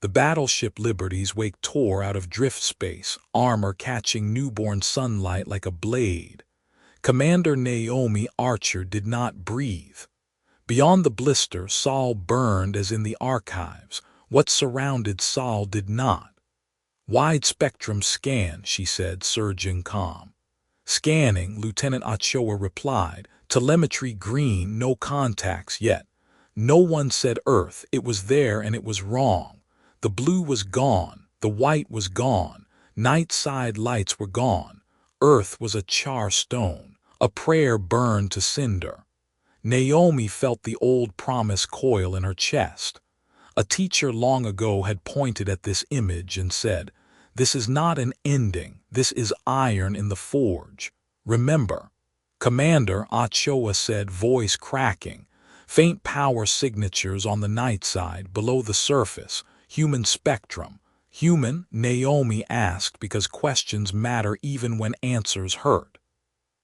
The battleship Liberty's wake tore out of drift space, armor catching newborn sunlight like a blade. Commander Naomi Archer did not breathe. Beyond the blister, Saul burned as in the archives. What surrounded Saul did not. "Wide-spectrum scan," she said, surging calm. "Scanning," Lieutenant Ochoa replied. "Telemetry green, no contacts yet." No one said Earth. It was there and it was wrong. The blue was gone. The white was gone. Night side lights were gone. Earth was a char stone. A prayer burned to cinder. Naomi felt the old promise coil in her chest. A teacher long ago had pointed at this image and said, "This is not an ending. This is iron in the forge. Remember." Commander Ochoa said, voice cracking. "Faint power signatures on the night side, below the surface. Human spectrum." "Human?" Naomi asked, because questions matter even when answers hurt.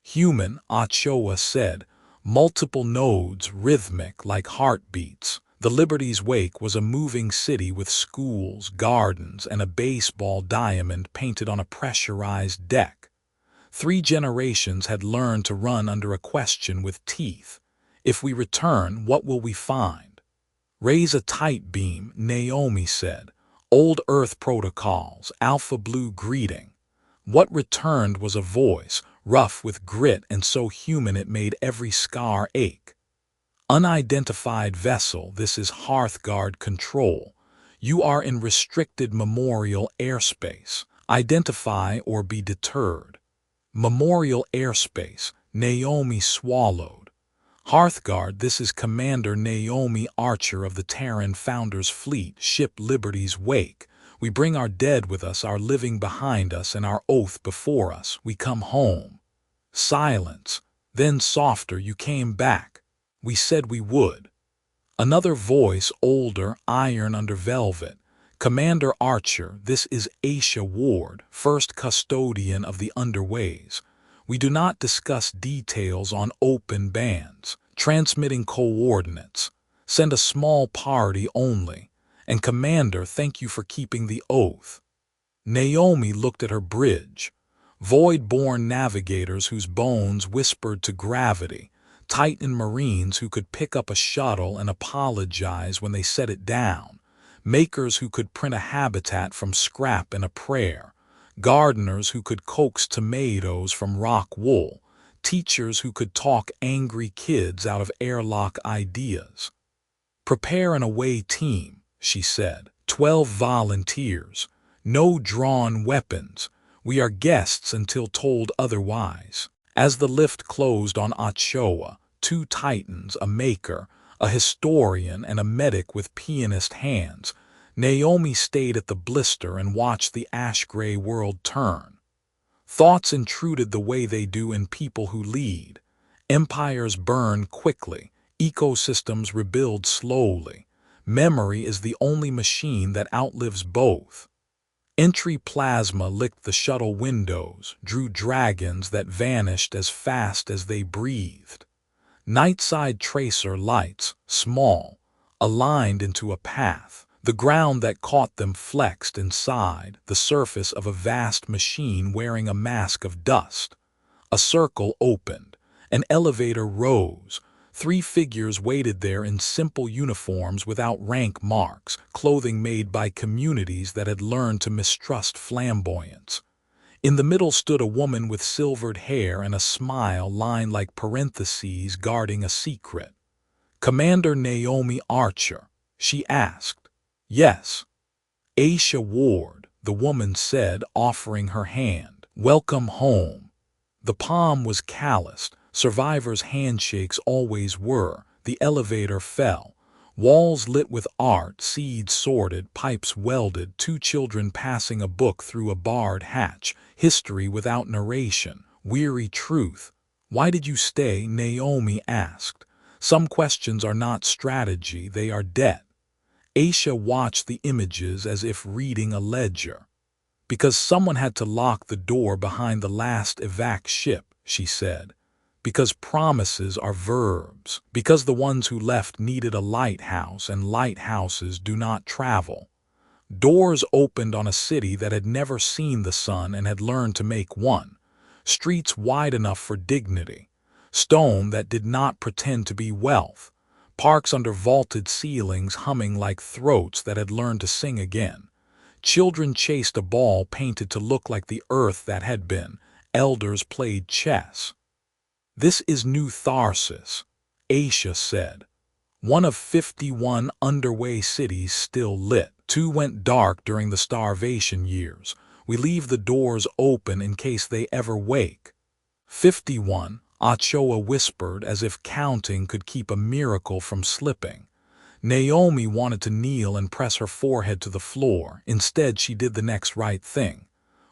"Human," Ochoa said. "Multiple nodes, rhythmic like heartbeats." The Liberty's wake was a moving city with schools, gardens, and a baseball diamond painted on a pressurized deck. 3 generations had learned to run under a question with teeth. If we return, what will we find? "Raise a tight beam," Naomi said. "Old Earth protocols, Alpha Blue greeting." What returned was a voice, rough with grit and so human it made every scar ache. "Unidentified vessel, this is Hearthguard Control. You are in restricted memorial airspace. Identify or be deterred." Memorial airspace, Naomi swallowed. "Hearthguard, this is Commander Naomi Archer of the Terran Founders Fleet, ship Liberty's wake. We bring our dead with us, our living behind us, and our oath before us. We come home." Silence. Then softer, "You came back. We said we would." Another voice, older, iron under velvet. "Commander Archer, this is Aisha Ward, first custodian of the underways. We do not discuss details on open bands. Transmitting coordinates. Send a small party only. And Commander, thank you for keeping the oath." Naomi looked at her bridge. Void-born navigators whose bones whispered to gravity. Titan Marines who could pick up a shuttle and apologize when they set it down. Makers who could print a habitat from scrap and a prayer. Gardeners who could coax tomatoes from rock wool. Teachers who could talk angry kids out of airlock ideas. "Prepare an away team," she said. 12 volunteers. No drawn weapons. We are guests until told otherwise. As the lift closed on Ochoa, 2 Titans, a maker, a historian, and a medic with pianist hands, Naomi stayed at the blister and watched the ash-gray world turn. Thoughts intruded the way they do in people who lead. Empires burn quickly. Ecosystems rebuild slowly. Memory is the only machine that outlives both. Entry plasma licked the shuttle windows, drew dragons that vanished as fast as they breathed. Nightside tracer lights, small, aligned into a path. The ground that caught them flexed inside, the surface of a vast machine wearing a mask of dust. A circle opened. An elevator rose. 3 figures waited there in simple uniforms without rank marks, clothing made by communities that had learned to mistrust flamboyance. In the middle stood a woman with silvered hair and a smile lined like parentheses guarding a secret. "Commander Naomi Archer?" she asked. "Yes." "Aisha Ward," the woman said, offering her hand. "Welcome home." The palm was calloused. Survivors' handshakes always were. The elevator fell. Walls lit with art, seeds sorted, pipes welded, 2 children passing a book through a barred hatch. History without narration. Weary truth. "Why did you stay?" Naomi asked. "Some questions are not strategy, they are debt." Aisha watched the images as if reading a ledger. "Because someone had to lock the door behind the last evac ship," she said. "Because promises are verbs. Because the ones who left needed a lighthouse and lighthouses do not travel." Doors opened on a city that had never seen the sun and had learned to make one. Streets wide enough for dignity. Stone that did not pretend to be wealth. Parks under vaulted ceilings humming like throats that had learned to sing again. Children chased a ball painted to look like the earth that had been. Elders played chess. "This is New Tharsis," Aisha said. "One of 51 underway cities still lit. 2 went dark during the starvation years. We leave the doors open in case they ever wake." 51, Ochoa whispered as if counting could keep a miracle from slipping. Naomi wanted to kneel and press her forehead to the floor. Instead, she did the next right thing.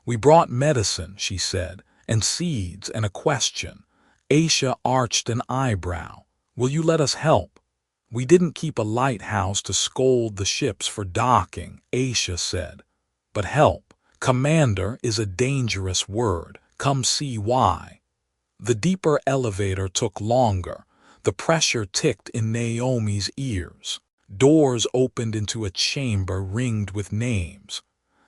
"We brought medicine," she said, "and seeds and a question." Aisha arched an eyebrow. "Will you let us help?" "We didn't keep a lighthouse to scold the ships for docking," Aisha said. "But help, commander, is a dangerous word. Come see why." The deeper elevator took longer. The pressure ticked in Naomi's ears. Doors opened into a chamber ringed with names.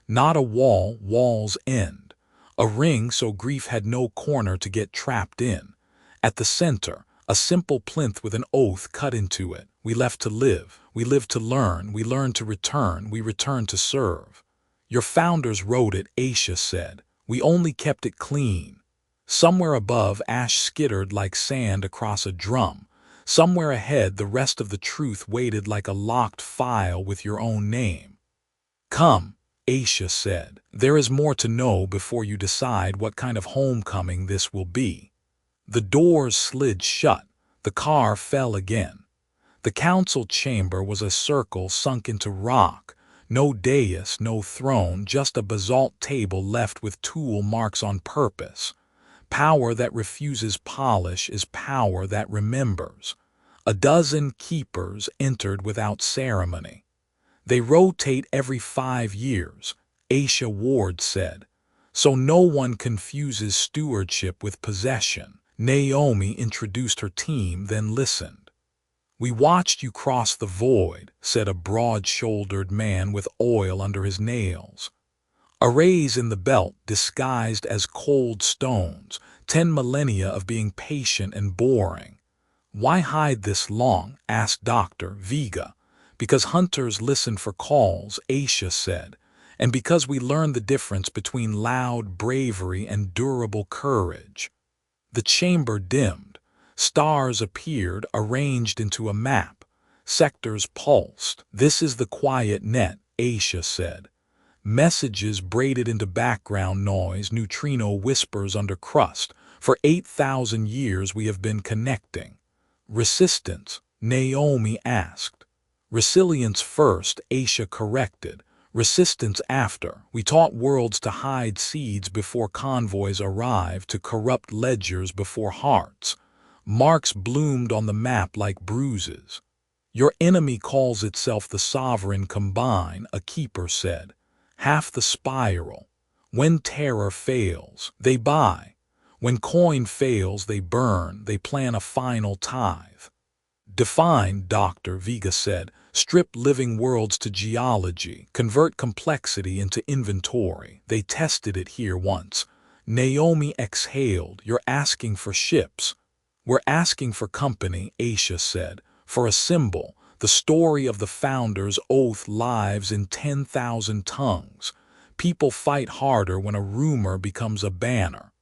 Not a wall, wall's end. A ring so grief had no corner to get trapped in. At the center, a simple plinth with an oath cut into it. "We left to live. We lived to learn. We learned to return. We returned to serve." "Your founders wrote it," Aisha said. "We only kept it clean." Somewhere above, ash skittered like sand across a drum. Somewhere ahead, the rest of the truth waited like a locked file with your own name. "Come," Aisha said. "There is more to know before you decide what kind of homecoming this will be." The doors slid shut. The car fell again. The council chamber was a circle sunk into rock. No dais, no throne, just a basalt table left with tool marks on purpose. Power that refuses polish is power that remembers. A dozen keepers entered without ceremony. "They rotate every 5 years," Aisha Ward said, "so no one confuses stewardship with possession." Naomi introduced her team, then listened. "We watched you cross the void," said a broad-shouldered man with oil under his nails. Arrays in the belt disguised as cold stones, 10 millennia of being patient and boring. "Why hide this long?" asked Dr. Vega. "Because hunters listen for calls," Aisha said, "and because we learn the difference between loud bravery and durable courage." The chamber dimmed. Stars appeared, arranged into a map. Sectors pulsed. "This is the quiet net," Aisha said. "Messages braided into background noise, neutrino whispers under crust. For 8,000 years we have been connecting." "Resistance?" Naomi asked. "Resilience first," Aisha corrected. "Resistance after. We taught worlds to hide seeds before convoys arrived, to corrupt ledgers before hearts. Marks bloomed on the map like bruises." "Your enemy calls itself the Sovereign Combine," a keeper said. "Half the spiral. When terror fails, they buy. When coin fails, they burn. They plan a final tithe." "Define," Dr. Vega said. "Strip living worlds to geology. Convert complexity into inventory. They tested it here once." Naomi exhaled. "You're asking for ships." "We're asking for company," Aisha said. "For a symbol. The story of the founders' oath lives in 10,000 tongues. People fight harder when a rumor becomes a banner."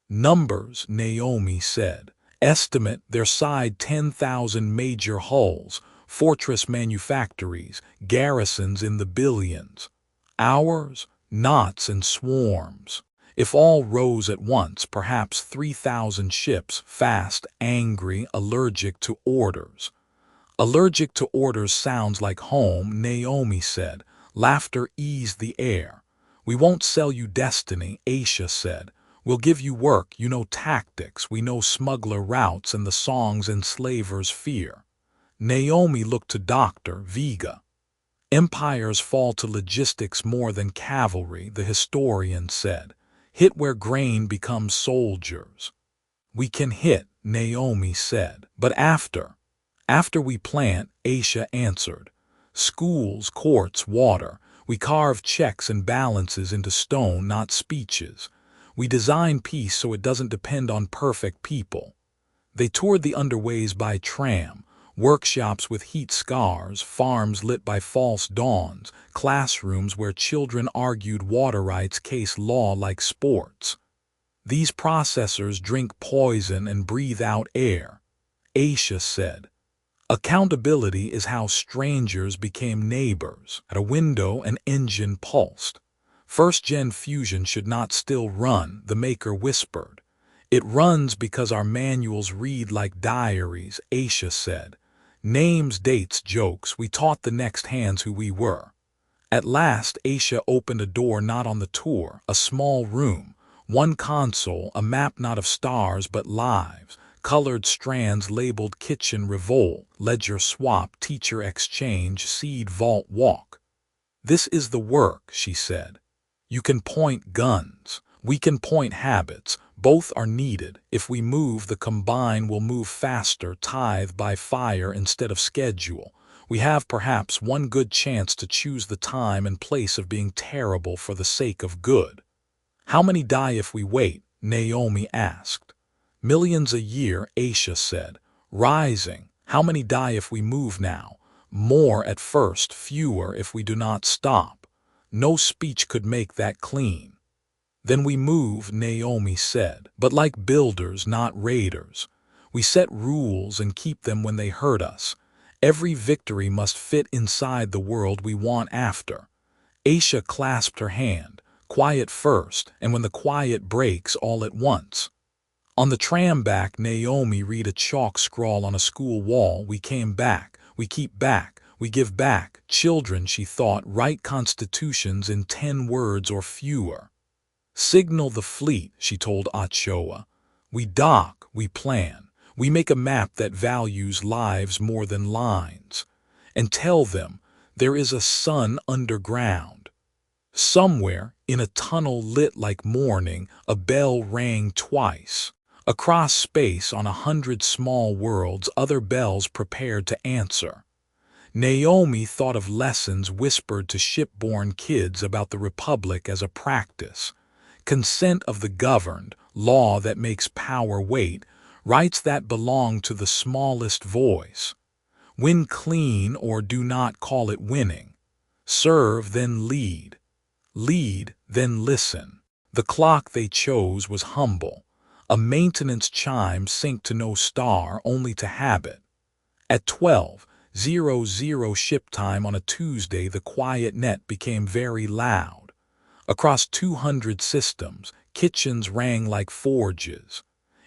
"Numbers," Naomi said. "Estimate their side 10,000 major hulls, fortress manufactories, garrisons in the billions. Ours, knots and swarms. If all rose at once, perhaps 3,000 ships, fast, angry, allergic to orders." "Allergic to orders sounds like home," Naomi said. Laughter eased the air. "We won't sell you destiny," Aisha said. "We'll give you work. You know tactics. We know smuggler routes and the songs enslavers fear." Naomi looked to Dr. Vega. "Empires fall to logistics more than cavalry," the historian said. "Hit where grain becomes soldiers." "We can hit," Naomi said. "But after." "After we plant," Aisha answered. "Schools, courts, water. We carve checks and balances into stone, not speeches. We design peace so it doesn't depend on perfect people. They toured the underways by tram, workshops with heat scars, farms lit by false dawns, classrooms where children argued water rights case law like sports. These processors drink poison and breathe out air, Aisha said. Accountability is how strangers became neighbors. At a window, an engine pulsed. First-gen fusion should not still run, the maker whispered. It runs because our manuals read like diaries, Aisha said. Names, dates, jokes, we taught the next hands who we were. At last, Aisha opened a door not on the tour, a small room. One console, a map not of stars but lives. Colored strands labeled kitchen revolt, ledger swap, teacher exchange, seed vault walk. This is the work, she said. You can point guns. We can point habits. Both are needed. If we move, the combine will move faster, tithe by fire instead of schedule. We have perhaps one good chance to choose the time and place of being terrible for the sake of good. How many die if we wait? Naomi asked. Millions a year, Aisha said. Rising. How many die if we move now? More at first, fewer if we do not stop. No speech could make that clean. Then we move, Naomi said, but like builders, not raiders. We set rules and keep them when they hurt us. Every victory must fit inside the world we want after. Aisha clasped her hand. Quiet first, and when the quiet breaks, all at once. On the tram back, Naomi read a chalk scrawl on a school wall. We came back, we keep back, we give back. Children, she thought, write constitutions in 10 words or fewer. Signal the fleet, she told Ochoa. We dock, we plan, we make a map that values lives more than lines. And tell them there is a sun underground. Somewhere, in a tunnel lit like morning, a bell rang twice. Across space, on 100 small worlds, other bells prepared to answer. Naomi thought of lessons whispered to shipborne kids about the Republic as a practice. Consent of the governed, law that makes power wait, rights that belong to the smallest voice. Win clean or do not call it winning. Serve, then lead. Lead, then listen. The clock they chose was humble. A maintenance chime synced to no star, only to habit. At 12:00 ship time on a Tuesday, the quiet net became very loud. Across 200 systems, kitchens rang like forges.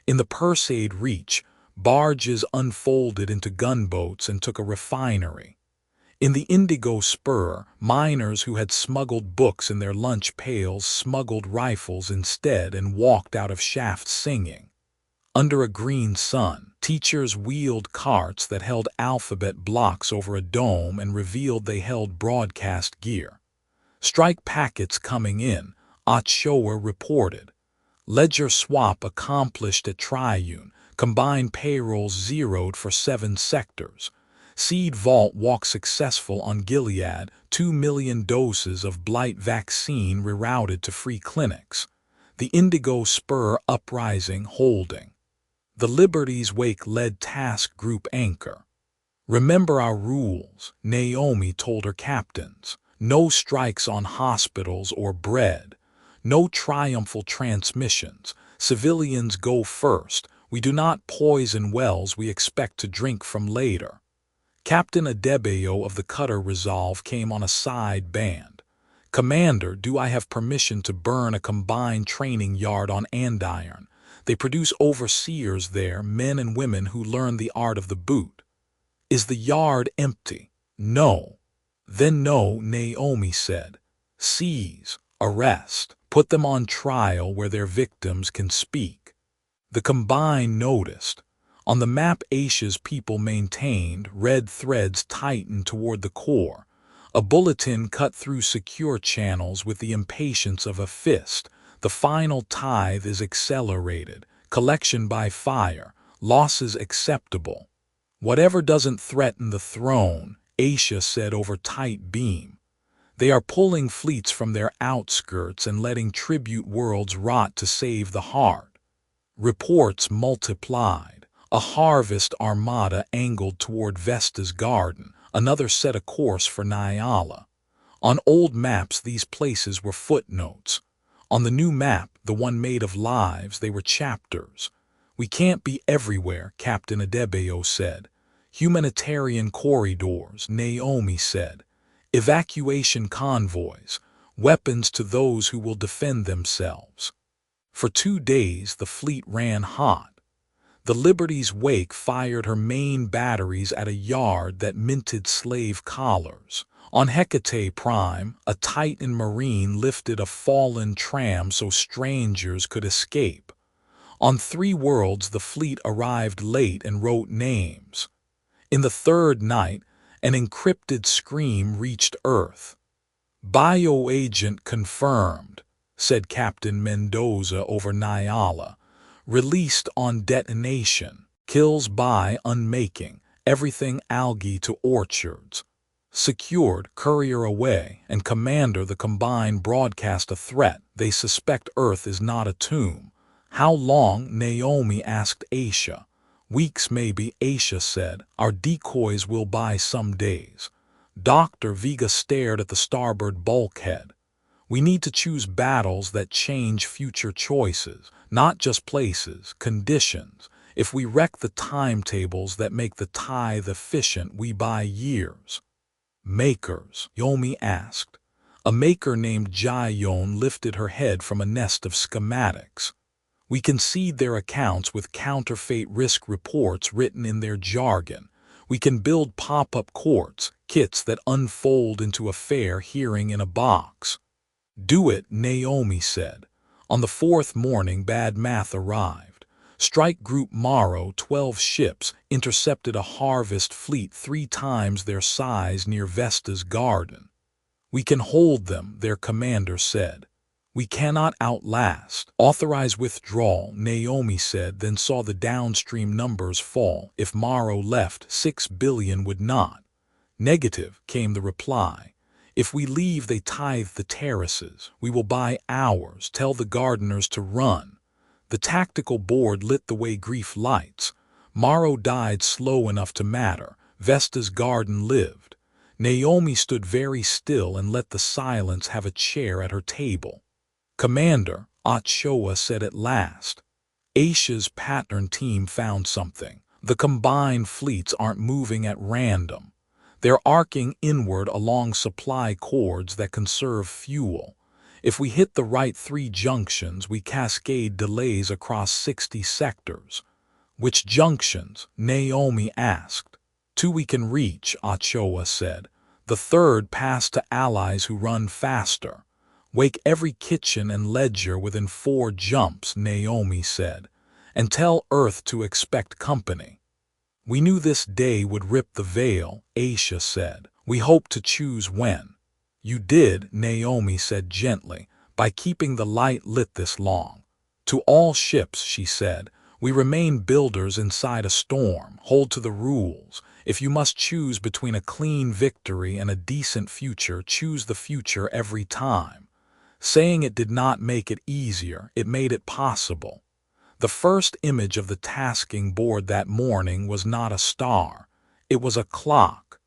In the Perseid Reach, barges unfolded into gunboats and took a refinery. In the Indigo Spur, miners who had smuggled books in their lunch pails smuggled rifles instead and walked out of shafts singing. Under a green sun, teachers wheeled carts that held alphabet blocks over a dome and revealed they held broadcast gear. Strike packets coming in, Ochoa reported. Ledger swap accomplished at Triune, combined payrolls zeroed for 7 sectors. Seed Vault walk successful on Gilead, 2 million doses of blight vaccine rerouted to free clinics. The Indigo Spur uprising holding. The Liberty's Wake led task group anchor. Remember our rules, Naomi told her captains. No strikes on hospitals or bread. No triumphal transmissions. Civilians go first. We do not poison wells we expect to drink from later. Captain Adebayo of the cutter Resolve came on a side band. Commander, do I have permission to burn a combined training yard on Andiron? They produce overseers there, men and women who learn the art of the boot. Is the yard empty? No. Then no, Naomi said. Seize, arrest, put them on trial where their victims can speak. The combine noticed. On the map Aisha's people maintained, red threads tightened toward the core. A bulletin cut through secure channels with the impatience of a fist. The final tithe is accelerated. Collection by fire. Losses acceptable. Whatever doesn't threaten the throne, Aisha said over tight beam. They are pulling fleets from their outskirts and letting tribute worlds rot to save the heart. Reports multiplied. A harvest armada angled toward Vesta's garden. Another set a course for Nyala. On old maps, these places were footnotes. On the new map, the one made of lives, they were chapters. "We can't be everywhere," Captain Adebayo said. "Humanitarian corridors," Naomi said. "Evacuation convoys, weapons to those who will defend themselves." For 2 days the fleet ran hot. The Liberty's wake fired her main batteries at a yard that minted slave collars. On Hecate Prime, a Titan Marine lifted a fallen tram so strangers could escape. On 3 worlds the fleet arrived late and wrote names. In the 3rd night, an encrypted scream reached Earth. "Bioagent confirmed," said Captain Mendoza over Nyala. "Released on detonation. Kills by unmaking. Everything algae to orchards. Secured, courier away, and commander the combined broadcast a threat. They suspect Earth is not a tomb." "How long?" Naomi asked Aisha. "Weeks maybe," Aisha said. "Our decoys will buy some days." Dr. Vega stared at the starboard bulkhead. "We need to choose battles that change future choices, not just places, conditions. If we wreck the timetables that make the tithe efficient, we buy years." "Makers?" Yomi asked. A maker named Jayon lifted her head from a nest of schematics. "We can seed their accounts with counterfeit risk reports written in their jargon. We can build pop-up courts, kits that unfold into a fair hearing in a box." "Do it," Naomi said. On the 4th morning, Bad Math arrived. Strike Group Morrow, 12 ships, intercepted a harvest fleet 3 times their size near Vesta's garden. "We can hold them," their commander said. "We cannot outlast." "Authorize withdrawal," Naomi said, then saw the downstream numbers fall. "If Morrow left, 6 billion would not." "Negative," came the reply. "If we leave, they tithe the terraces. We will buy ours. Tell the gardeners to run." The tactical board lit the way grief lights. Morrow died slow enough to matter. Vesta's garden lived. Naomi stood very still and let the silence have a chair at her table. "Commander," Ochoa said at last. "Aisha's pattern team found something. The combined fleets aren't moving at random. They're arcing inward along supply cords that conserve fuel. If we hit the right 3 junctions, we cascade delays across 60 sectors." "Which junctions?" Naomi asked. 2 we can reach," Ochoa said. "The 3rd pass to allies who run faster. Wake every kitchen and ledger within 4 jumps," Naomi said. "And tell Earth to expect company." "We knew this day would rip the veil," Aisha said. "We hoped to choose when." "You did," Naomi said gently, "by keeping the light lit this long." "To all ships," she said, "we remain builders inside a storm. Hold to the rules. If you must choose between a clean victory and a decent future, choose the future every time." Saying it did not make it easier, it made it possible. The first image of the tasking board that morning was not a star. It was a clock.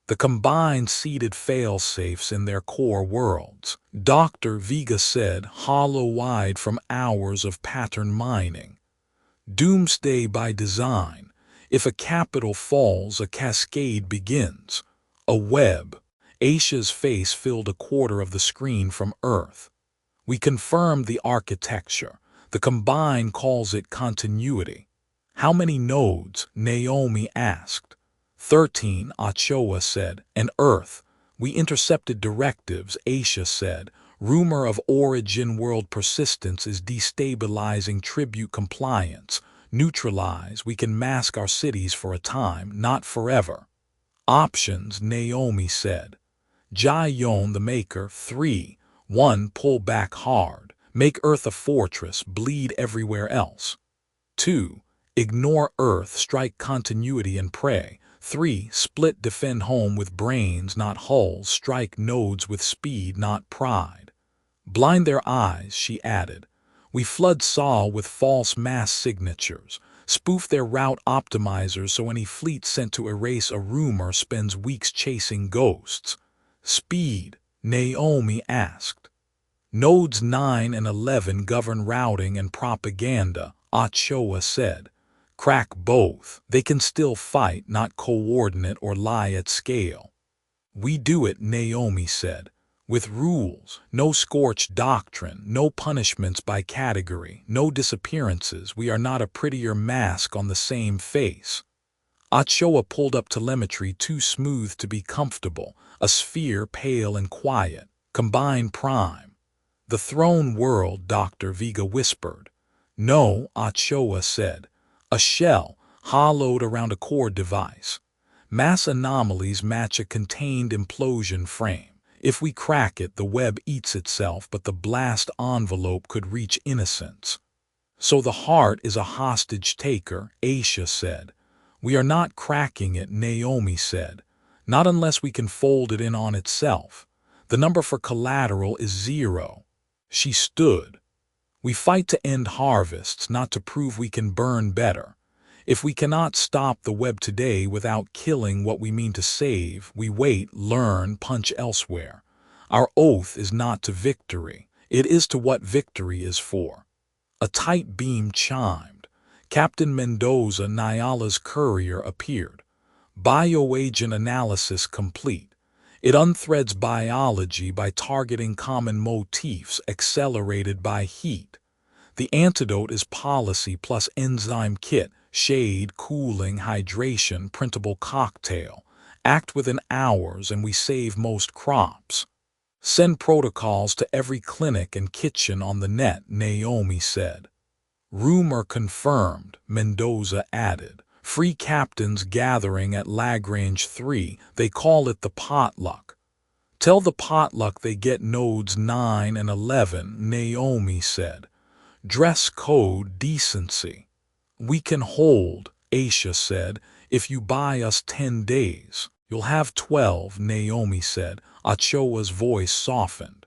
The combined seeded fail-safes in their core worlds. Dr. Vega said, hollow-eyed from hours of pattern mining. "Doomsday by design. If a capital falls, a cascade begins. A web." Aisha's face filled a quarter of the screen from Earth. "We confirmed the architecture. The Combine calls it continuity." "How many nodes?" Naomi asked. 13, Ochoa said. "And Earth. We intercepted directives," Aisha said. "Rumor of origin world persistence is destabilizing tribute compliance. Neutralize. We can mask our cities for a time, not forever." "Options," Naomi said. Jayon the Maker, 3. 1. Pull back hard. Make Earth a fortress, bleed everywhere else. 2. Ignore Earth, strike continuity and pray. 3. Split defend home with brains, not hulls. Strike nodes with speed, not pride. Blind their eyes, she added. We flood Saw with false mass signatures. Spoof their route optimizers so any fleet sent to erase a rumor spends weeks chasing ghosts. Speed, Naomi asked. Nodes 9 and 11 govern routing and propaganda, HFY said. Crack both. They can still fight, not coordinate or lie at scale. We do it, Naomi said. With rules, no scorched doctrine, no punishments by category, no disappearances. We are not a prettier mask on the same face. HFY pulled up telemetry too smooth to be comfortable, a sphere pale and quiet. Combine prime. The throne world, Dr. Vega whispered. No, HFY said. A shell, hollowed around a core device. Mass anomalies match a contained implosion frame. If we crack it, the web eats itself, but the blast envelope could reach innocence. So the heart is a hostage taker, Aisha said. We are not cracking it, Naomi said. Not unless we can fold it in on itself. The number for collateral is 0. She stood. We fight to end harvests, not to prove we can burn better. If we cannot stop the web today without killing what we mean to save, we wait, learn, punch elsewhere. Our oath is not to victory. It is to what victory is for. A tight beam chimed. Captain Mendoza, Nyala's courier, appeared. Bioagent analysis complete. It unthreads biology by targeting common motifs accelerated by heat. The antidote is policy plus enzyme kit, shade, cooling, hydration, printable cocktail. Act within hours and we save most crops. Send protocols to every clinic and kitchen on the net, Naomi said. Rumor confirmed, Mendoza added. Free captains gathering at Lagrange 3, they call it the potluck. Tell the potluck they get nodes 9 and 11, Naomi said. Dress code, decency. We can hold, Aisha said, if you buy us 10 days. You'll have 12, Naomi said. HFY's voice softened.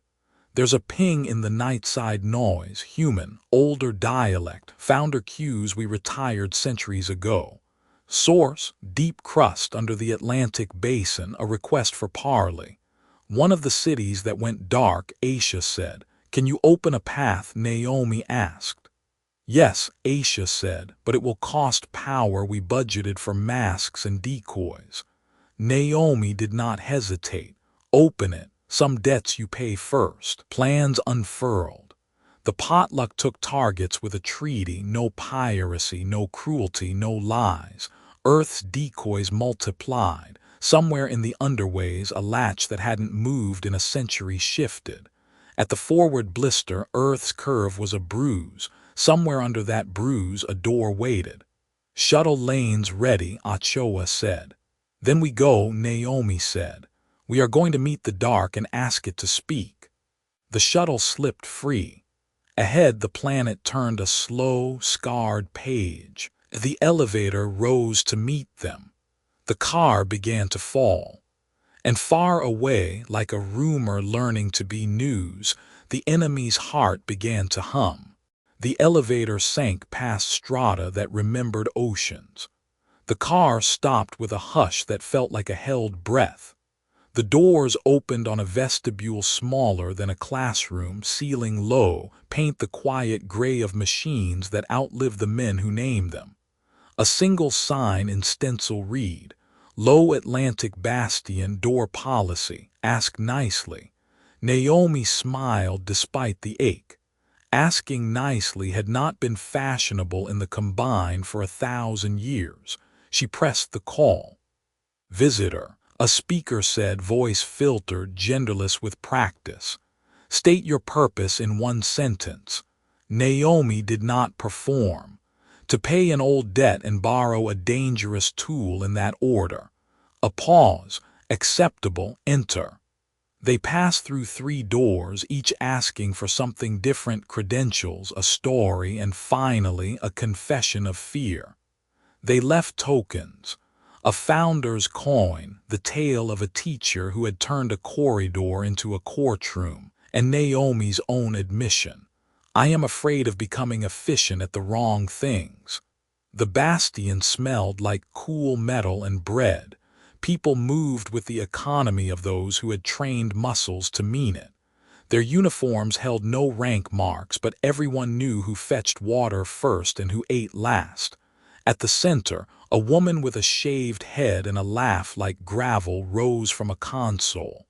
There's a ping in the nightside noise, human, older dialect, founder cues we retired centuries ago. Source, deep crust under the Atlantic basin, a request for parley. One of the cities that went dark, Aisha said. Can you open a path, Naomi asked. Yes, Aisha said, but it will cost power we budgeted for masks and decoys. Naomi did not hesitate. Open it. Some debts you pay first. Plans unfurled. The potluck took targets with a treaty, no piracy, no cruelty, no lies. Earth's decoys multiplied. Somewhere in the underways, a latch that hadn't moved in a century shifted. At the forward blister, Earth's curve was a bruise. Somewhere under that bruise, a door waited. Shuttle lanes ready, HFY said. Then we go, Naomi said. We are going to meet the dark and ask it to speak. The shuttle slipped free. Ahead, the planet turned a slow, scarred page. The elevator rose to meet them. The car began to fall. And far away, like a rumor learning to be news, the enemy's heart began to hum. The elevator sank past strata that remembered oceans. The car stopped with a hush that felt like a held breath. The doors opened on a vestibule smaller than a classroom, ceiling low, paint the quiet gray of machines that outlive the men who name them. A single sign in stencil read, Low Atlantic Bastion Door Policy, ask nicely. Naomi smiled despite the ache. Asking nicely had not been fashionable in the Combine for 1,000 years. She pressed the call. Visitor, a speaker said, voice filtered, genderless with practice. State your purpose in one sentence. Naomi did not perform. To pay an old debt and borrow a dangerous tool in that order. A pause. Acceptable. Enter. They passed through 3 doors, each asking for something different: credentials, a story, and finally a confession of fear. They left tokens. A founder's coin, the tale of a teacher who had turned a corridor into a courtroom, and Naomi's own admission. I am afraid of becoming efficient at the wrong things. The bastion smelled like cool metal and bread. People moved with the economy of those who had trained muscles to mean it. Their uniforms held no rank marks, but everyone knew who fetched water first and who ate last. At the center, a woman with a shaved head and a laugh like gravel rose from a console.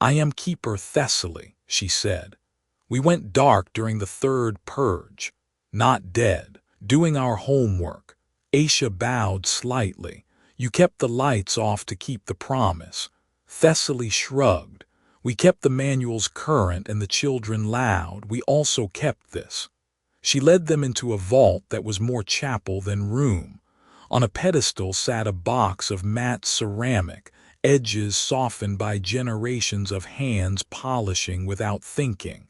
"I am Keeper Thessaly," she said. "We went dark during the third purge. Not dead. Doing our homework." Aisha bowed slightly. "You kept the lights off to keep the promise." Thessaly shrugged. "We kept the manuals current and the children loud. We also kept this." She led them into a vault that was more chapel than room. On a pedestal sat a box of matte ceramic, edges softened by generations of hands polishing without thinking.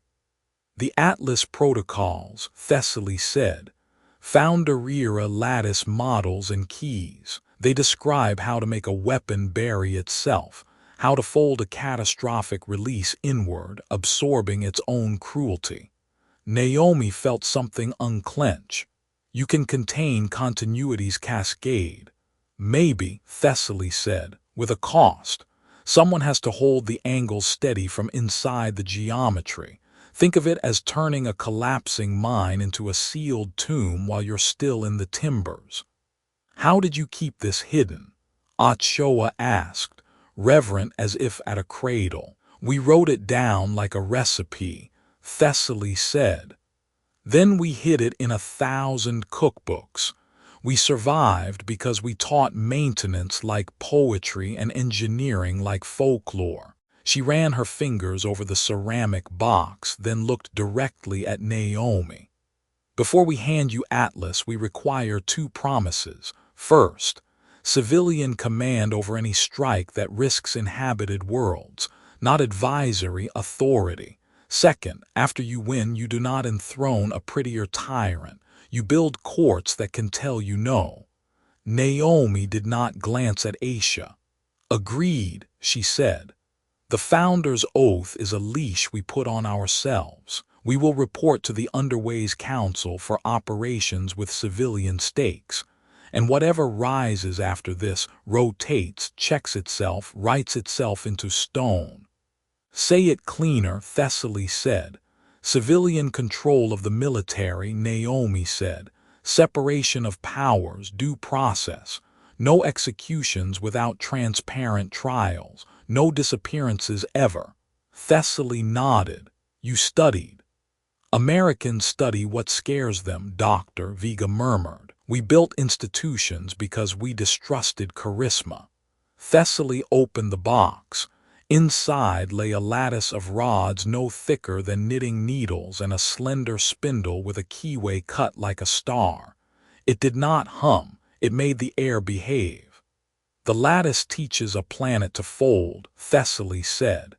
"The Atlas Protocols," Thessaly said. "Founder-era lattice models and keys. They describe how to make a weapon bury itself, how to fold a catastrophic release inward, absorbing its own cruelty." Naomi felt something unclench. "You can contain continuity's cascade." "Maybe," Thessaly said, "with a cost. Someone has to hold the angle steady from inside the geometry. Think of it as turning a collapsing mine into a sealed tomb while you're still in the timbers." "How did you keep this hidden?" Ochoa asked, reverent as if at a cradle. "We wrote it down like a recipe," Thessaly said. "Then we hid it in 1,000 cookbooks. We survived because we taught maintenance like poetry and engineering like folklore." She ran her fingers over the ceramic box, then looked directly at Naomi. "Before we hand you Atlas, we require 2 promises. First, civilian command over any strike that risks inhabited worlds, not advisory authority. Second, after you win, you do not enthrone a prettier tyrant. You build courts that can tell you no." Naomi did not glance at Aisha. "Agreed," she said. "The Founder's Oath is a leash we put on ourselves. We will report to the Underways Council for operations with civilian stakes. And whatever rises after this rotates, checks itself, writes itself into stone." "Say it cleaner," Thessaly said. "Civilian control of the military," Naomi said. "Separation of powers, due process. No executions without transparent trials. No disappearances ever." Thessaly nodded. "You studied." "Americans study what scares them," Dr. Vega murmured. "We built institutions because we distrusted charisma." Thessaly opened the box. Inside lay a lattice of rods no thicker than knitting needles and a slender spindle with a keyway cut like a star. It did not hum, it made the air behave. "The lattice teaches a planet to fold," Thessaly said.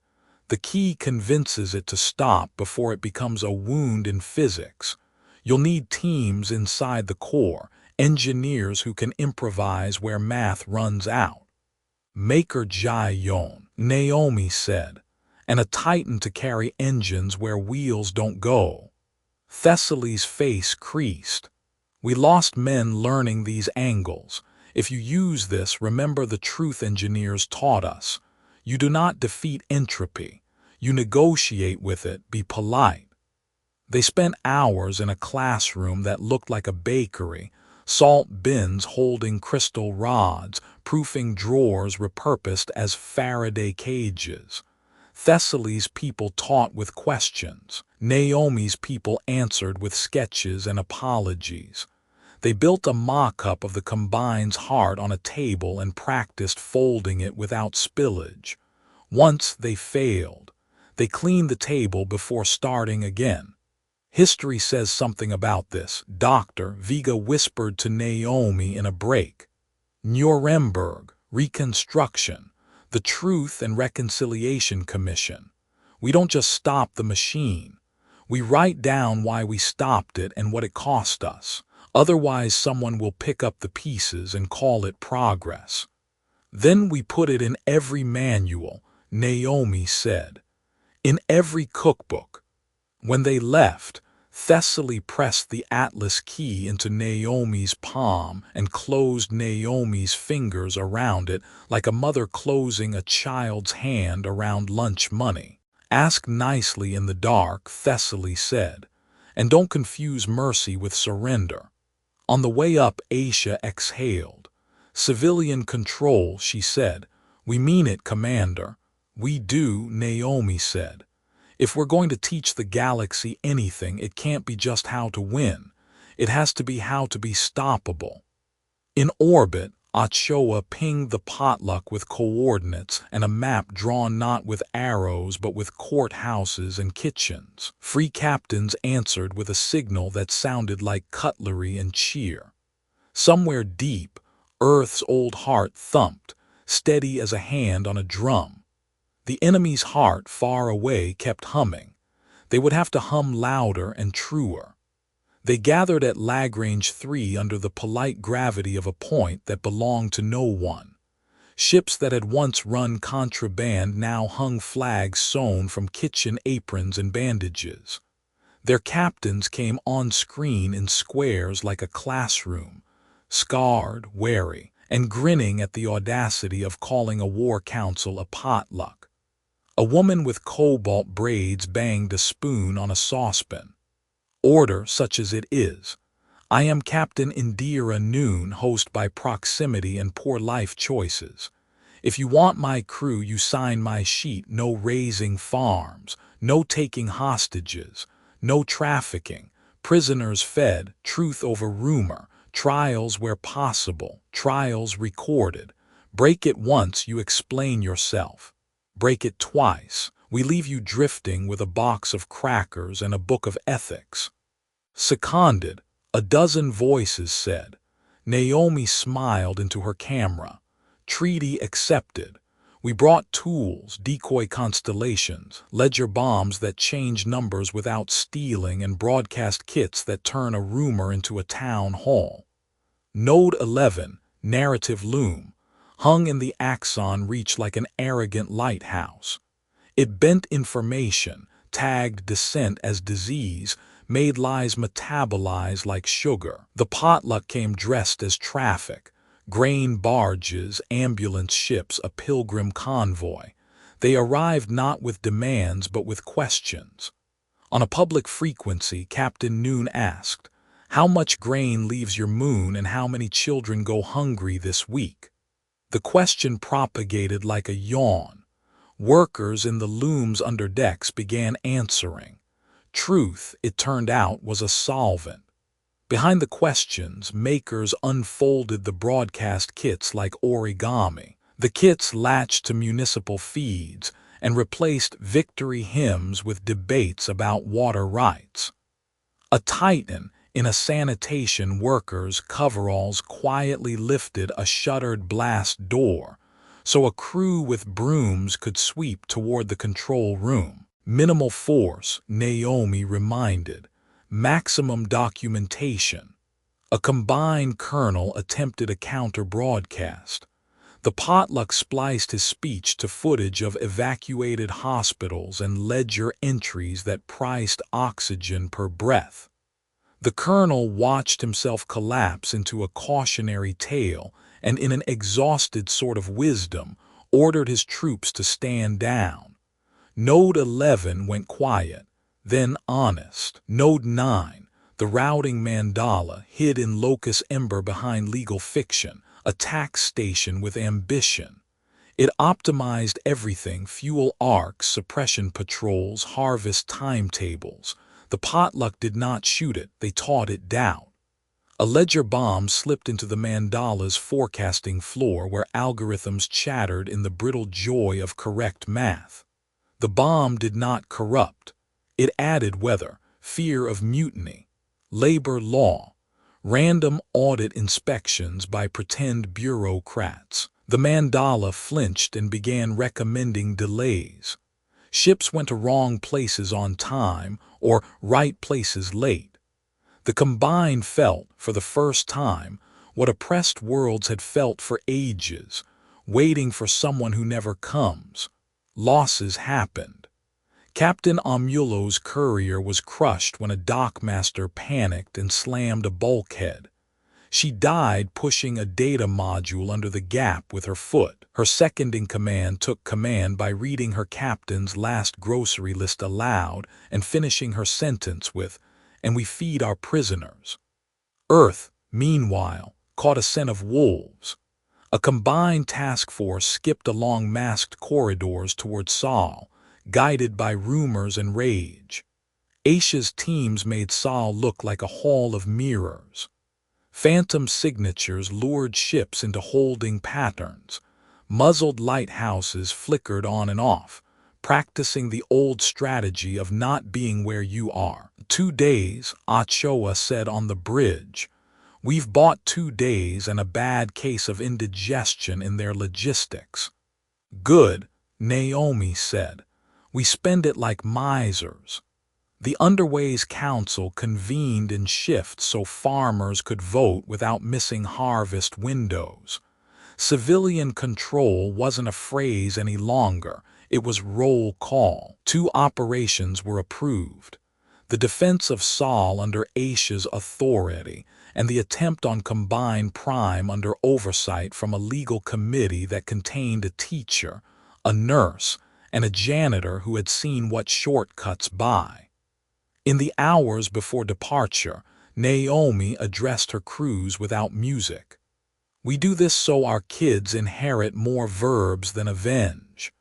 "The key convinces it to stop before it becomes a wound in physics. You'll need teams inside the core, engineers who can improvise where math runs out." "Maker Jayon," Naomi said, "and a titan to carry engines where wheels don't go." Thessaly's face creased. "We lost men learning these angles. If you use this, remember the truth engineers taught us. You do not defeat entropy. You negotiate with it, be polite." They spent hours in a classroom that looked like a bakery, salt bins holding crystal rods, proofing drawers repurposed as Faraday cages. Thessaly's people taught with questions. Naomi's people answered with sketches and apologies. They built a mock-up of the Combine's heart on a table and practiced folding it without spillage. Once they failed. They cleaned the table before starting again. "History says something about this," Dr. Vega whispered to Naomi in a break. "Nuremberg, Reconstruction, the Truth and Reconciliation Commission. We don't just stop the machine. We write down why we stopped it and what it cost us. Otherwise, someone will pick up the pieces and call it progress." Then we put it in every manual, Naomi said. In every cookbook. When they left, Thessaly pressed the atlas key into Naomi's palm and closed Naomi's fingers around it like a mother closing a child's hand around lunch money. Ask nicely in the dark, Thessaly said, and don't confuse mercy with surrender. On the way up, Aisha exhaled. Civilian control, she said. We mean it, Commander. We do, Naomi said. If we're going to teach the galaxy anything, it can't be just how to win. It has to be how to be stoppable. In orbit, Ochoa pinged the potluck with coordinates and a map drawn not with arrows but with courthouses and kitchens. Free captains answered with a signal that sounded like cutlery and cheer. Somewhere deep, Earth's old heart thumped, steady as a hand on a drum. The enemy's heart, far away, kept humming. They would have to hum louder and truer. They gathered at Lagrange 3 under the polite gravity of a point that belonged to no one. Ships that had once run contraband now hung flags sewn from kitchen aprons and bandages. Their captains came on screen in squares like a classroom, scarred, wary, and grinning at the audacity of calling a war council a potluck. A woman with cobalt braids banged a spoon on a saucepan. Order, such as it is. I am Captain Indira Noon, host by proximity and poor life choices. If you want my crew, you sign my sheet. No raising farms, no taking hostages, no trafficking, prisoners fed, truth over rumor, trials where possible, trials recorded. Break it once, you explain yourself. Break it twice, we leave you drifting with a box of crackers and a book of ethics. Seconded, a dozen voices said. Naomi smiled into her camera. Treaty accepted. We brought tools, decoy constellations, ledger bombs that change numbers without stealing, and broadcast kits that turn a rumor into a town hall. Node 11, narrative loom, hung in the axon reach like an arrogant lighthouse. It bent information, tagged dissent as disease, made lies metabolize like sugar. The potluck came dressed as traffic, grain barges, ambulance ships, a pilgrim convoy. They arrived not with demands but with questions. On a public frequency, Captain Noon asked, "How much grain leaves your moon and how many children go hungry this week?" The question propagated like a yawn. Workers in the looms under decks began answering. Truth, it turned out, was a solvent. Behind the questions, makers unfolded the broadcast kits like origami. The kits latched to municipal feeds and replaced victory hymns with debates about water rights. A titan in a sanitation worker's coveralls quietly lifted a shuttered blast door so a crew with brooms could sweep toward the control room. Minimal force, Naomi reminded. Maximum documentation. A combined colonel attempted a counter-broadcast. The potluck spliced his speech to footage of evacuated hospitals and ledger entries that priced oxygen per breath. The colonel watched himself collapse into a cautionary tale and, in an exhausted sort of wisdom, ordered his troops to stand down. Node 11 went quiet, then honest. Node 9, the routing mandala, hid in locus ember behind legal fiction, a tax station with ambition. It optimized everything: fuel arcs, suppression patrols, harvest timetables. The potluck did not shoot it, they taught it doubt. A ledger bomb slipped into the mandala's forecasting floor where algorithms chattered in the brittle joy of correct math. The bomb did not corrupt. It added weather, fear of mutiny, labor law, random audit inspections by pretend bureaucrats. The mandala flinched and began recommending delays. Ships went to wrong places on time or right places late. The Combine felt, for the first time, what oppressed worlds had felt for ages. waiting for someone who never comes. Losses happened. Captain Amulo's courier was crushed when a dockmaster panicked and slammed a bulkhead. She died pushing a data module under the gap with her foot. Her second-in-command took command by reading her captain's last grocery list aloud and finishing her sentence with, "And we feed our prisoners." Earth, meanwhile, caught a scent of wolves. A combined task force skipped along masked corridors toward Sol, guided by rumors and rage. Aisha's teams made Sol look like a hall of mirrors. Phantom signatures lured ships into holding patterns. Muzzled lighthouses flickered on and off, practicing the old strategy of not being where you are. 2 days, HFY said on the bridge. We've bought 2 days and a bad case of indigestion in their logistics. Good, Naomi said. We spend it like misers. The Underways Council convened in shifts so farmers could vote without missing harvest windows. Civilian control wasn't a phrase any longer, it was roll call. 2 operations were approved. The defense of Sol under Aisha's authority, and the attempt on Combined Prime under oversight from a legal committee that contained a teacher, a nurse, and a janitor who had seen what shortcuts buy. In the hours before departure, Naomi addressed her crews without music. We do this so our kids inherit more verbs than avenge.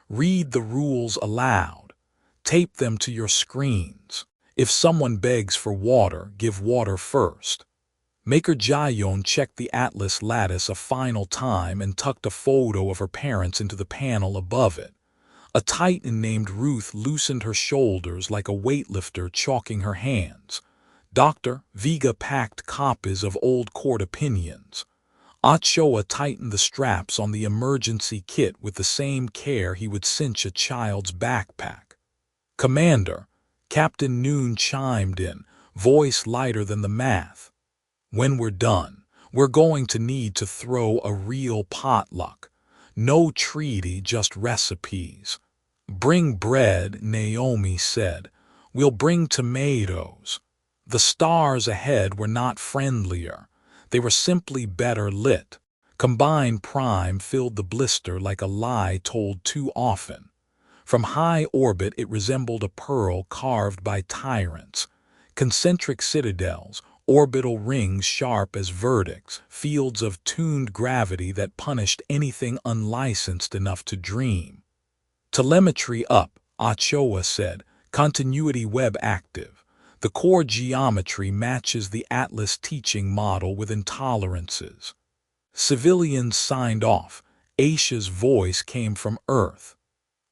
Read the rules aloud. Tape them to your screens. If someone begs for water, give water first. Maker Jayon checked the Atlas lattice a final time and tucked a photo of her parents into the panel above it. A Titan named Ruth loosened her shoulders like a weightlifter chalking her hands. Dr. Vega packed copies of old court opinions. HFY tightened the straps on the emergency kit with the same care he would cinch a child's backpack. Commander, Captain Noon chimed in, voice lighter than the math. When we're done, we're going to need to throw a real potluck. No treaty, just recipes. Bring bread, Naomi said. We'll bring tomatoes. The stars ahead were not friendlier. They were simply better lit. Combined Prime filled the blister like a lie told too often. From high orbit it resembled a pearl carved by tyrants. Concentric citadels, orbital rings sharp as verdicts, fields of tuned gravity that punished anything unlicensed enough to dream. Telemetry up, HFY said. Continuity web active. The core geometry matches the Atlas teaching model with intolerances. Civilians signed off. Aisha's voice came from Earth.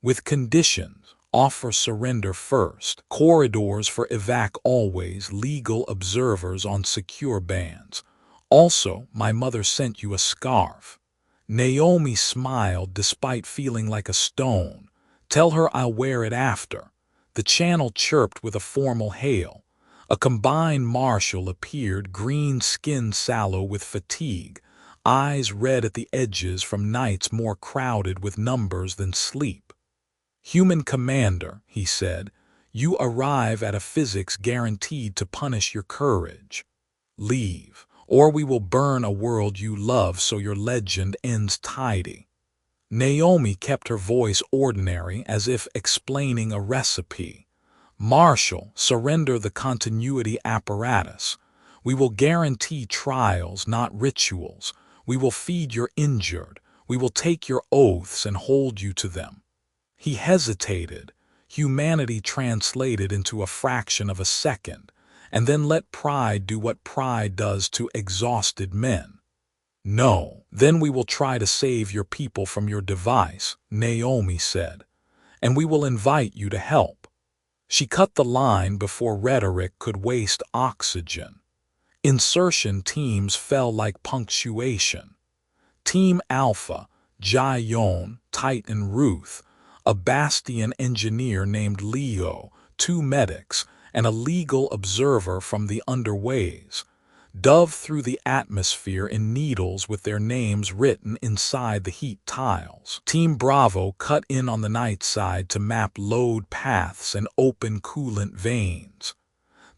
With conditions, offer surrender first. Corridors for evac always. Legal observers on secure bands. Also, my mother sent you a scarf. Naomi smiled despite feeling like a stone. Tell her I'll wear it after. The channel chirped with a formal hail. A combined marshal appeared, green-skinned, sallow with fatigue, eyes red at the edges from nights more crowded with numbers than sleep. Human commander, he said, you arrive at a physics guaranteed to punish your courage. Leave, or we will burn a world you love so your legend ends tidy. Naomi kept her voice ordinary as if explaining a recipe. Marshal, surrender the continuity apparatus. We will guarantee trials, not rituals. We will feed your injured. We will take your oaths and hold you to them. He hesitated. Humanity translated into a fraction of a second, and then let pride do what pride does to exhausted men. No, then we will try to save your people from your device, Naomi said, and we will invite you to help. She cut the line before rhetoric could waste oxygen. Insertion teams fell like punctuation. Team Alpha, Jayon, Titan Ruth, a Bastion engineer named Leo, 2 medics, and a legal observer from the Underways. dove through the atmosphere in needles with their names written inside the heat tiles. Team Bravo cut in on the night side to map load paths and open coolant veins.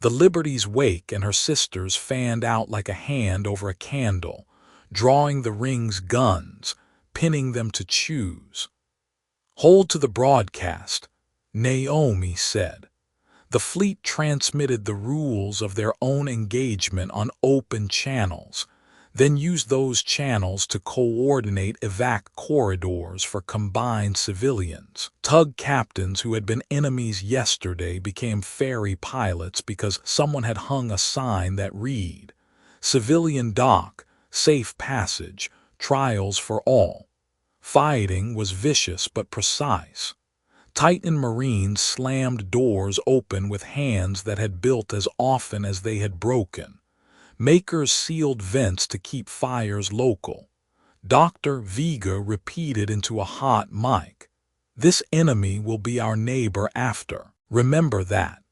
The Liberty's wake and her sisters fanned out like a hand over a candle, drawing the ring's guns, pinning them to choose. "Hold to the broadcast," Naomi said. The fleet transmitted the rules of their own engagement on open channels, then used those channels to coordinate evac corridors for combined civilians. Tug captains who had been enemies yesterday became ferry pilots because someone had hung a sign that read, "Civilian dock, safe passage, trials for all." Fighting was vicious but precise. Titan Marines slammed doors open with hands that had built as often as they had broken. Makers sealed vents to keep fires local. Dr. Vega repeated into a hot mic, "This enemy will be our neighbor after. Remember that."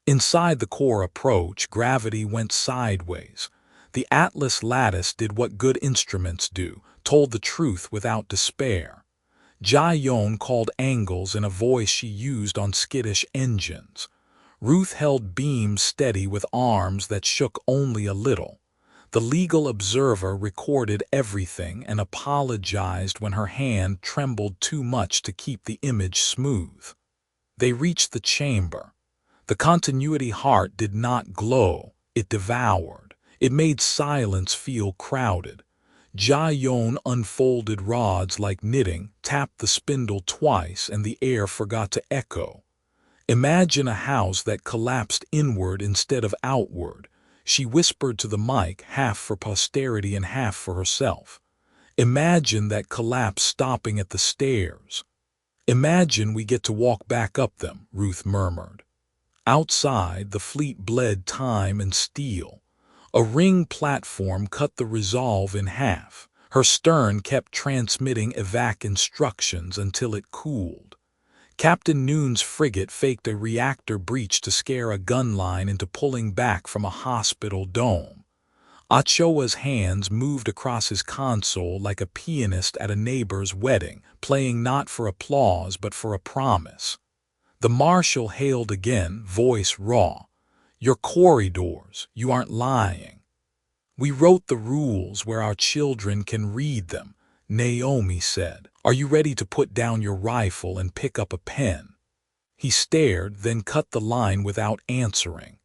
Inside the core approach, gravity went sideways. The Atlas lattice did what good instruments do, told the truth without despair. Jayon called angles in a voice she used on skittish engines. Ruth held beams steady with arms that shook only a little. The legal observer recorded everything and apologized when her hand trembled too much to keep the image smooth. They reached the chamber. The continuity heart did not glow, it devoured. It made silence feel crowded. Jayon unfolded rods like knitting, tapped the spindle twice, and the air forgot to echo. "Imagine a house that collapsed inward instead of outward," she whispered to the mic, half for posterity and half for herself. "Imagine that collapse stopping at the stairs." "Imagine we get to walk back up them," Ruth murmured. Outside, the fleet bled time and steel. A ring platform cut the resolve in half. Her stern kept transmitting evac instructions until it cooled. Captain Noon's frigate faked a reactor breach to scare a gun line into pulling back from a hospital dome. Ochoa's hands moved across his console like a pianist at a neighbor's wedding, playing not for applause but for a promise. The marshal hailed again, voice raw. "Your corridors, you aren't lying." "We wrote the rules where our children can read them," Naomi said. "Are you ready to put down your rifle and pick up a pen?" He stared, then cut the line without answering.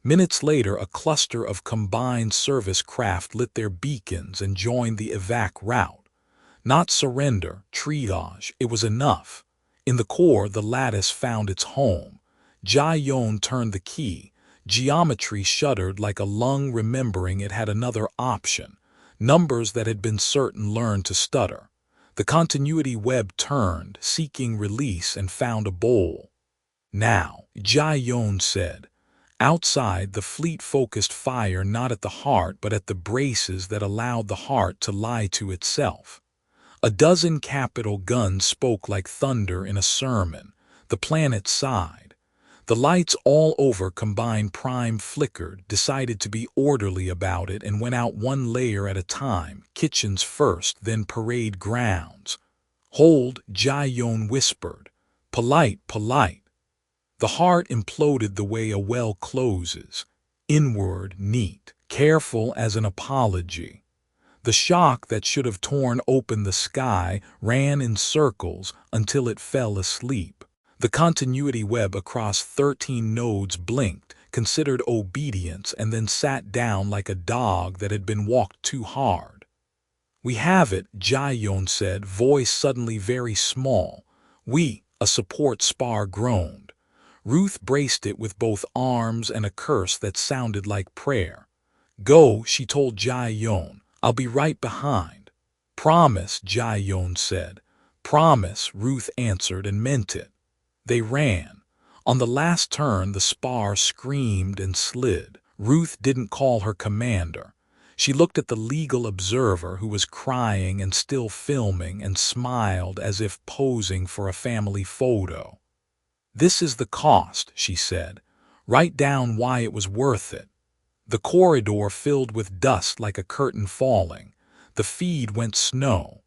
Minutes later, a cluster of combined service craft lit their beacons and joined the evac route. Not surrender, triage, it was enough. In the core, the lattice found its home. Jayon turned the key. Geometry shuddered like a lung remembering it had another option. Numbers that had been certain learned to stutter. The continuity web turned, seeking release, and found a bowl. "Now," Jayon said. Outside, the fleet focused fire not at the heart but at the braces that allowed the heart to lie to itself. A dozen capital guns spoke like thunder in a sermon. The planet sighed. The lights all over Combined Prime flickered, decided to be orderly about it, and went out one layer at a time, kitchens first, then parade grounds. "Hold," Jayon whispered. "Polite, polite." The heart imploded the way a well closes. Inward, neat, careful as an apology. The shock that should have torn open the sky ran in circles until it fell asleep. The continuity web across 13 nodes blinked, considered obedience, and then sat down like a dog that had been walked too hard. "We have it," Jayon said, voice suddenly very small. "We," a support spar groaned. Ruth braced it with both arms and a curse that sounded like prayer. "Go," she told Jayon. "I'll be right behind." "Promise," Jayon said. "Promise," Ruth answered and meant it. They ran. On the last turn, the spar screamed and slid. Ruth didn't call her commander. She looked at the legal observer who was crying and still filming and smiled as if posing for a family photo. "This is the cost," she said. "Write down why it was worth it." The corridor filled with dust like a curtain falling. The feed went snow.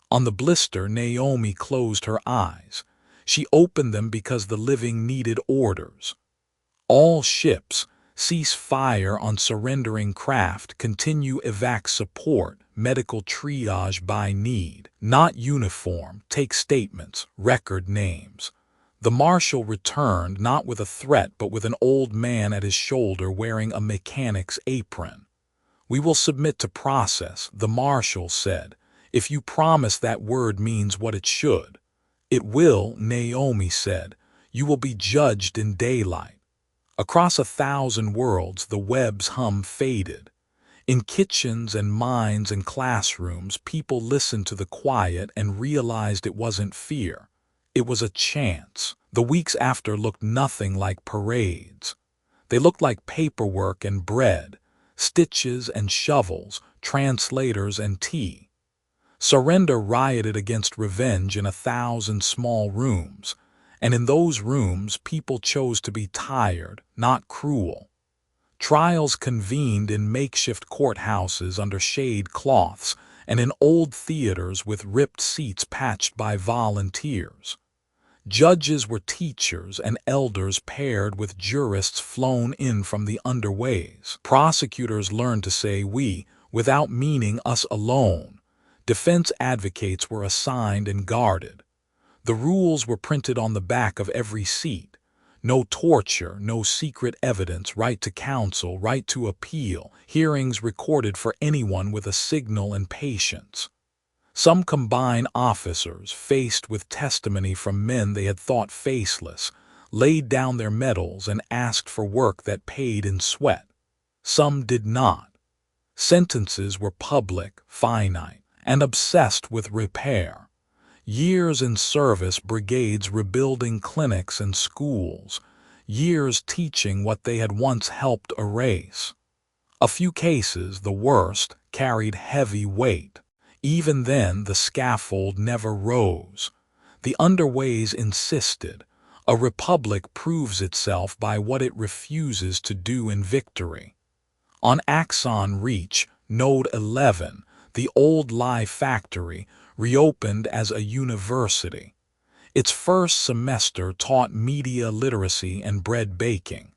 On the blister, Naomi closed her eyes. She opened them because the living needed orders. All ships, cease fire on surrendering craft, continue evac support, medical triage by need. Not uniform, take statements, record names. The marshal returned not with a threat but with an old man at his shoulder wearing a mechanic's apron. "We will submit to process," the marshal said, "if you promise that word means what it should." "It will," Naomi said. "You will be judged in daylight." Across 1,000 worlds the web's hum faded. In kitchens and mines and classrooms, people listened to the quiet and realized it wasn't fear. It was a chance. The weeks after looked nothing like parades. They looked like paperwork and bread, stitches and shovels, translators and tea. Surrender rioted against revenge in 1,000 small rooms, and in those rooms people chose to be tired, not cruel. Trials convened in makeshift courthouses under shade cloths and in old theaters with ripped seats patched by volunteers. Judges were teachers and elders paired with jurists flown in from the underways. Prosecutors learned to say "we" without meaning us alone. Defense advocates were assigned and guarded. The rules were printed on the back of every seat. No torture, no secret evidence, right to counsel, right to appeal, hearings recorded for anyone with a signal and patience. Some combine officers, faced with testimony from men they had thought faceless, laid down their medals and asked for work that paid in sweat. Some did not. Sentences were public, finite, and obsessed with repair. Years in service, brigades rebuilding clinics and schools, years teaching what they had once helped erase. A few cases, the worst, carried heavy weight. Even then, the scaffold never rose. The underways insisted. A republic proves itself by what it refuses to do in victory. On Axon Reach, Node 11, the old Lie Factory reopened as a university. Its first semester taught media literacy and bread baking.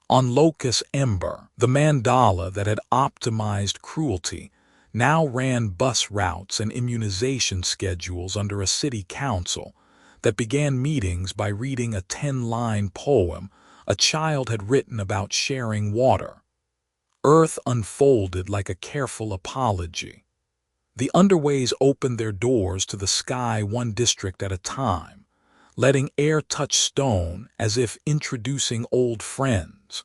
On Locus Ember, the mandala that had optimized cruelty now ran bus routes and immunization schedules under a city council that began meetings by reading a 10-line poem a child had written about sharing water. Earth unfolded like a careful apology. The underways opened their doors to the sky one district at a time, letting air touch stone as if introducing old friends.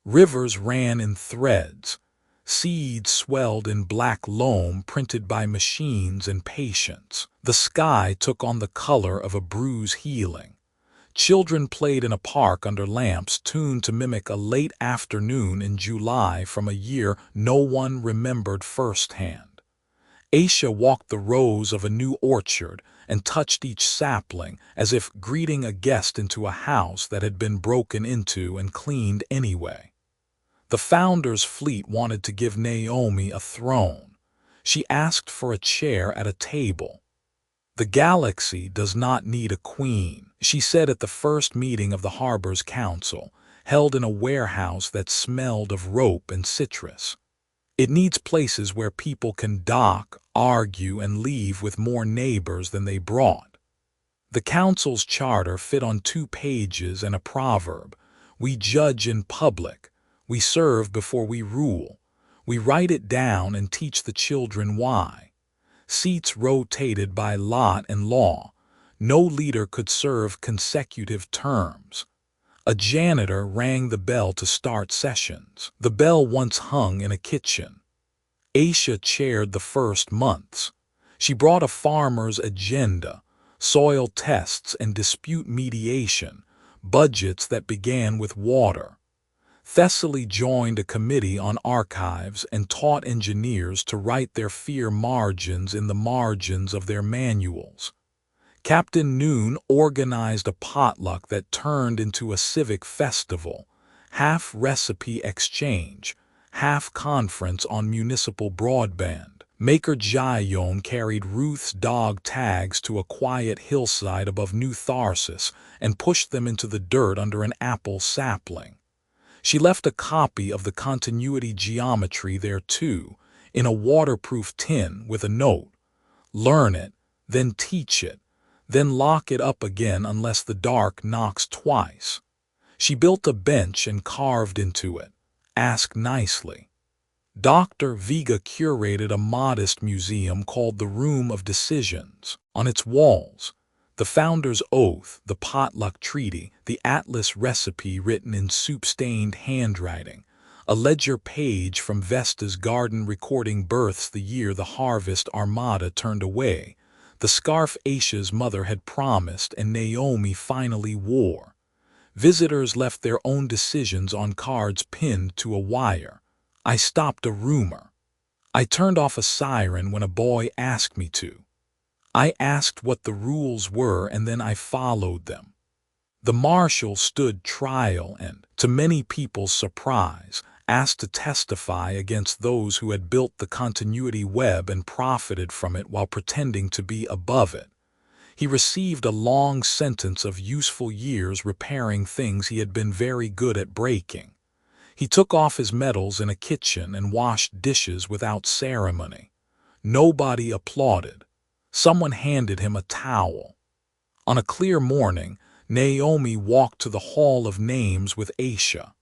Rivers ran in threads. Seeds swelled in black loam printed by machines and patience. The sky took on the color of a bruise healing. Children played in a park under lamps tuned to mimic a late afternoon in July from a year no one remembered firsthand. Aisha walked the rows of a new orchard and touched each sapling as if greeting a guest into a house that had been broken into and cleaned anyway. The founder's fleet wanted to give Naomi a throne. She asked for a chair at a table. "The galaxy does not need a queen," she said at the first meeting of the harbor's council, held in a warehouse that smelled of rope and citrus. "It needs places where people can dock, argue, and leave with more neighbors than they brought." The council's charter fit on 2 pages and a proverb: "We judge in public. We serve before we rule. We write it down and teach the children why." Seats rotated by lot and law. No leader could serve consecutive terms. A janitor rang the bell to start sessions. The bell once hung in a kitchen. Aisha chaired the first months. She brought a farmer's agenda, soil tests and dispute mediation, budgets that began with water. Thessaly joined a committee on archives and taught engineers to write their fear margins in the margins of their manuals. Captain Noon organized a potluck that turned into a civic festival, half recipe exchange, half conference on municipal broadband. Maker Jaeyoung carried Ruth's dog tags to a quiet hillside above New Tharsis and pushed them into the dirt under an apple sapling. She left a copy of the continuity geometry there too, in a waterproof tin with a note. Learn it, then teach it, then lock it up again unless the dark knocks twice. She built a bench and carved into it. Ask nicely. Dr. Vega curated a modest museum called the Room of Decisions. On its walls, the founder's oath, the potluck treaty, the atlas recipe written in soup-stained handwriting, a ledger page from Vesta's garden recording births the year the harvest armada turned away, the scarf Aisha's mother had promised and Naomi finally wore. Visitors left their own decisions on cards pinned to a wire. I stopped a rumor. I turned off a siren when a boy asked me to. I asked what the rules were and then I followed them. The marshal stood trial and, to many people's surprise, asked to testify against those who had built the continuity web and profited from it while pretending to be above it. He received a long sentence of useful years repairing things he had been very good at breaking. He took off his medals in a kitchen and washed dishes without ceremony. Nobody applauded. Someone handed him a towel. On a clear morning, Naomi walked to the Hall of Names with Aisha.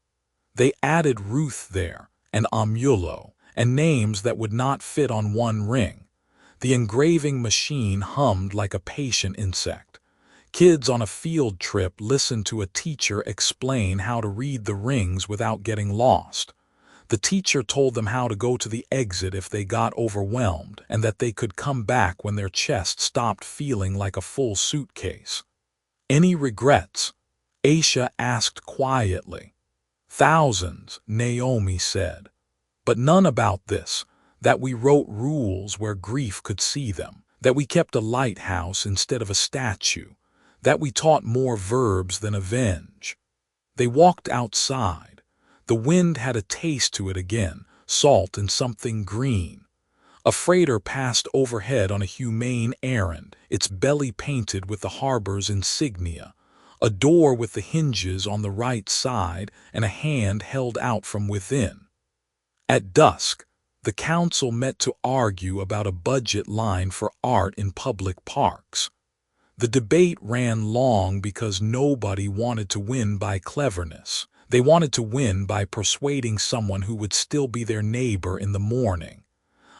They added Ruth there, and Amulo, and names that would not fit on one ring. The engraving machine hummed like a patient insect. Kids on a field trip listened to a teacher explain how to read the rings without getting lost. The teacher told them how to go to the exit if they got overwhelmed and that they could come back when their chest stopped feeling like a full suitcase. Any regrets? Aisha asked quietly. Thousands, Naomi said. But none about this, that we wrote rules where grief could see them, that we kept a lighthouse instead of a statue, that we taught more verbs than avenge. They walked outside. The wind had a taste to it again, salt and something green. A freighter passed overhead on a humane errand, its belly painted with the harbor's insignia, a door with the hinges on the right side and a hand held out from within. At dusk, the council met to argue about a budget line for art in public parks. The debate ran long because nobody wanted to win by cleverness. They wanted to win by persuading someone who would still be their neighbor in the morning.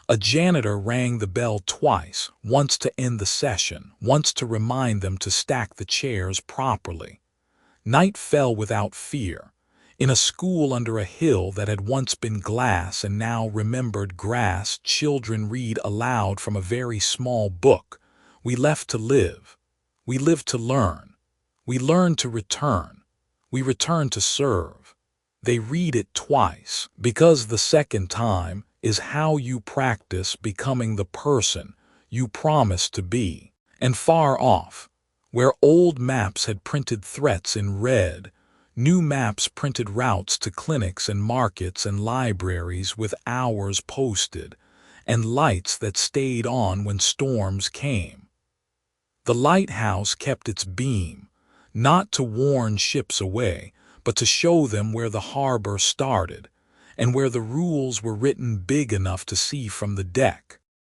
A janitor rang the bell twice, once to end the session, once to remind them to stack the chairs properly. Night fell without fear. In a school under a hill that had once been glass and now remembered grass, children read aloud from a very small book. We left to live. We lived to learn. We learned to return. We returned to serve. They read it twice, because the second time is how you practice becoming the person you promise to be. And far off, where old maps had printed threats in red, new maps printed routes to clinics and markets and libraries with hours posted, and lights that stayed on when storms came. The lighthouse kept its beam, not to warn ships away, but to show them where the harbor started, and where the rules were written big enough to see from the deck.